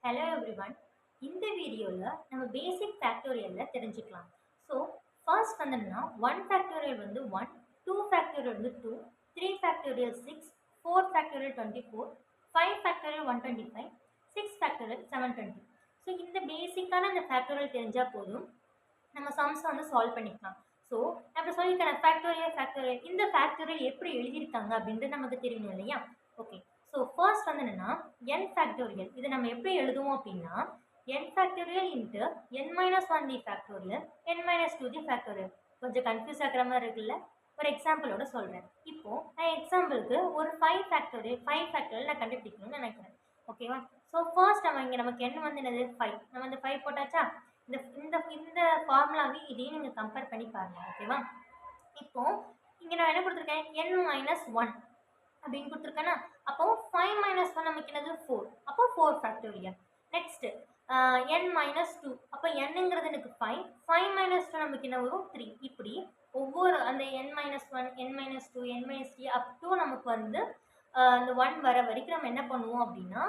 Hello everyone. இந்த வீடியோல நம்ம பேசிக் ஃபேக்டோரியல்ல தெரிஞ்சுக்கலாம். ஸோ ஃபர்ஸ்ட் வந்தோம்னா 1 ஃபேக்டோரியல் வந்து 1, 2 ஃபேக்டோரியல் வந்து 2, 3 factorial 6, 4 factorial 24, 5 factorial 125, 6 factorial 720. So இந்த பேசிக்கான இந்த ஃபேக்டோரியல் தெரிஞ்சால் போதும் நம்ம சம்ஸ் வந்து சால்வ் பண்ணிக்கலாம். ஸோ அப்படி சொல்லியிருக்கேன் ஃபேக்டோரியல் இந்த ஃபேக்டோரியல் எப்படி எழுதியிருக்காங்க அப்படின்றது நமக்கு தெரியணும் இல்லையா? ஓகே, ஸோ ஃபர்ஸ்ட் வந்து என்னன்னா n ஃபேக்டோரியல் இதை நம்ம எப்படி எழுதுவோம் அப்படின்னா n factorial into n minus one the factorial n minus two the factorial. கொஞ்சம் கன்ஃபியூஸ் ஆகிற மாதிரி இருக்குல்ல? ஒரு எக்ஸாம்பிளோட சொல்கிறேன். இப்போ நான் எக்ஸாம்பிளுக்கு ஒரு 5 ஃபேக்டோரியல் நான் கண்டுபிடிக்கணும்னு நினைக்கிறேன். ஓகேவா? ஸோ ஃபர்ஸ்ட் நமக்கு n வந்து என்னது 5. நம்ம இந்த 5 போட்டாச்சா? இந்த இந்த இந்த ஃபார்முலாவே இதையும் நீங்கள் கம்பேர் பண்ணி பாருங்க. ஓகேவா? இப்போ இங்கே நான் என்ன கொடுத்துருக்கேன்? n மைனஸ் ஒன் அப்படின்னு கொடுத்துருக்கேன்னா அப்போ 5 மைனஸ் ஒன் நமக்கு என்னது 4. அப்போ 4 factorial. Next n minus two. அப்போ என்னங்கிறது எனக்கு 5. 5 மைனஸ் டூ நமக்கு என்ன வரும்? 3. இப்படி ஒவ்வொரு அந்த n minus one, n minus two, n minus three up to நமக்கு வந்து அந்த 1 வர வரைக்கும் நம்ம என்ன பண்ணுவோம் அப்படின்னா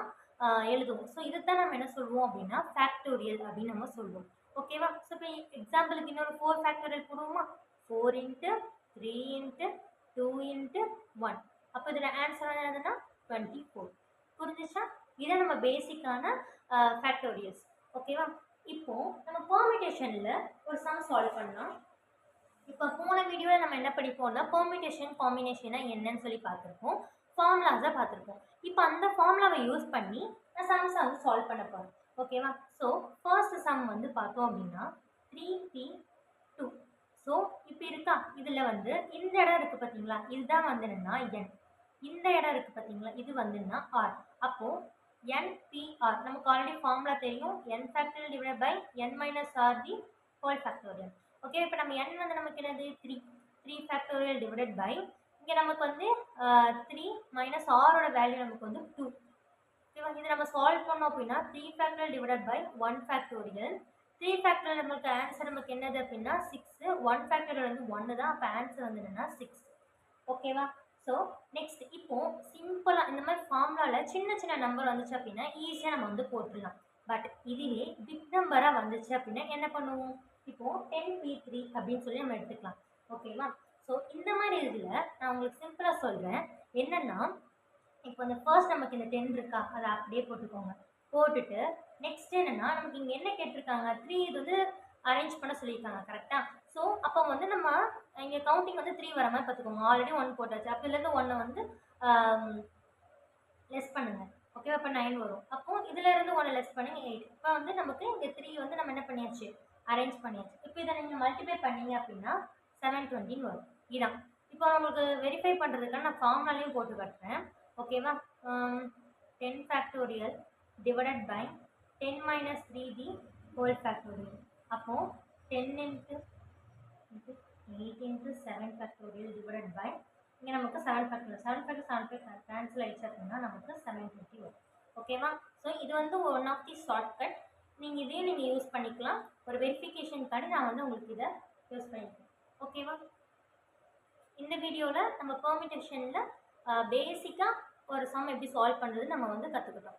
எழுதுவோம். ஸோ இதைத்தான் நம்ம என்ன சொல்லுவோம் அப்படின்னா ஃபேக்டோரியல் அப்படின்னு நம்ம சொல்லுவோம். ஓகேவா? ஸோ இப்போ எக்ஸாம்பிளுக்கு இன்னொரு 4 ஃபேக்டோரியல் போடுவோமா? 4 இன்ட்டு 3 இன்ட்டு 2 இன்ட்டு 1. அப்போ இதில் ஆன்சர் என்னதுன்னா 24. புரிஞ்சிச்சா? இதை நம்ம பேசிக்கான ஃபேக்டோரியல்ஸ். ஓகேவா? இப்போ நம்ம பெர்மிட்டேஷனில் ஒரு சம் சால்வ் பண்ணலாம். இப்போ போன வீடியோவில் நம்ம என்ன படிப்போம்னா பெர்மிட்டேஷன் காம்பினேஷனா என்னன்னு சொல்லி பார்த்துருப்போம், ஃபார்முலாஸை பார்த்துருப்போம். இப்போ அந்த ஃபார்முலாவை யூஸ் பண்ணி நான் சம்ஸை வந்து சால்வ் பண்ண போகிறேன். ஓகேவா? ஸோ ஃபர்ஸ்ட் சம் வந்து பார்த்தோம் அப்படின்னா 3p2. ஸோ இப்போ இருக்கா இதில் வந்து இந்த இடம் இருக்குது பார்த்தீங்களா? இதுதான் வந்து என்னன்னா n. இந்த இடம் இருக்குது பார்த்தீங்களா? இது வந்துன்னா r. அப்போது npr நமக்கு ஆல்ரெடி ஃபார்முலா தெரியும். n factorial divide by n minus R the whole factorial. Okay, இப்போ நம்ம n வந்து நமக்கு என்னது 3 ஃபேக்டோரியல் டிவைடட் பை இங்கே நமக்கு வந்து 3 மைனஸ் ஆரோட வேல்யூ நமக்கு வந்து 2. ஓகேவா? இது நம்ம சால்வ் பண்ணோம் அப்படின்னா 3 factorial divided by 1 factorial. 3 factorial நமக்கு ஆன்சர் நமக்கு என்னது அப்படின்னா 6. 1 ஃபேக்டோரியல் வந்து 1 தான். அப்போ ஆன்சர் வந்து என்னன்னா 6. ஓகேவா? ஸோ நெக்ஸ்ட் இப்போ சிம்பிளாக இந்த மாதிரி ஃபார்முலாவில் சின்ன சின்ன நம்பர் வந்துச்சு அப்படின்னா ஈஸியாக நம்ம வந்து போட்டுடலாம். பட் இதுவே பிக் நம்பராக வந்துச்சு அப்படின்னா என்ன பண்ணுவோம்? இப்போது 10p3 அப்படின்னு சொல்லி நம்ம எடுத்துக்கலாம். ஓகேவா? ஸோ இந்த மாதிரி இதில் நான் உங்களுக்கு சிம்பிளாக சொல்கிறேன். என்னென்னா இப்போ இந்த ஃபர்ஸ்ட் நமக்கு இந்த 10 இருக்கா, அதை அப்படியே போட்டுக்கோங்க. போட்டுட்டு நெக்ஸ்ட் என்னென்னா நமக்கு இங்கே என்ன கேட்டிருக்காங்க? 3 இது வந்து அரேஞ்ச் பண்ண சொல்லியிருக்காங்க. கரெக்டாக? ஸோ அப்போ வந்து நம்ம இங்கே கவுண்டிங் வந்து 3 வர மாதிரி பார்த்துக்கோங்க. ஆல்ரெடி 1 போட்டாச்சு. அப்போலேருந்து 1 வந்து லெஸ் பண்ணுங்கள். ஓகேவா? இப்போ 9 வரும். அப்போது இதிலேருந்து 1 லெஸ் பண்ணுங்க 8. இப்போ வந்து நமக்கு இங்கே 3 வந்து நம்ம என்ன பண்ணியாச்சு? அரேஞ்ச் பண்ணியாச்சு. இப்போ இதை நீங்கள் மல்டிப்ளை பண்ணீங்க அப்படின்னா 720 வரும். இதான் இப்போ நம்மளுக்கு வெரிஃபை பண்ணுறதுக்காக நான் ஃபார்முலாலையும் போட்டு காட்டுறேன். ஓகேவா? 10 factorial divided by 10 minus 3 the whole factorial. அப்போது 10 into 8 into 7 factorial divided by இங்கே நமக்கு 7 ஃபேக்டோரியல் 7 கேன்சல் ஆயிடுச்சு அப்படின்னா நமக்கு 720 வரும். ஓகேவா? ஸோ இது வந்து ஒன் ஆஃப் தி ஷார்ட்கட். நீங்கள் இதையும் நீங்கள் யூஸ் பண்ணிக்கலாம். ஒரு வெரிஃபிகேஷனுக்காண்டி நான் வந்து உங்களுக்கு இதை யூஸ் பண்ணிக்கிறேன். ஓகேவா? இந்த வீடியோவில் நம்ம பெர்மிட்டேஷனில் பேசிக்காக ஒரு சம் எப்படி சால்வ் பண்ணுறது நம்ம வந்து கற்றுக்கிட்டோம்.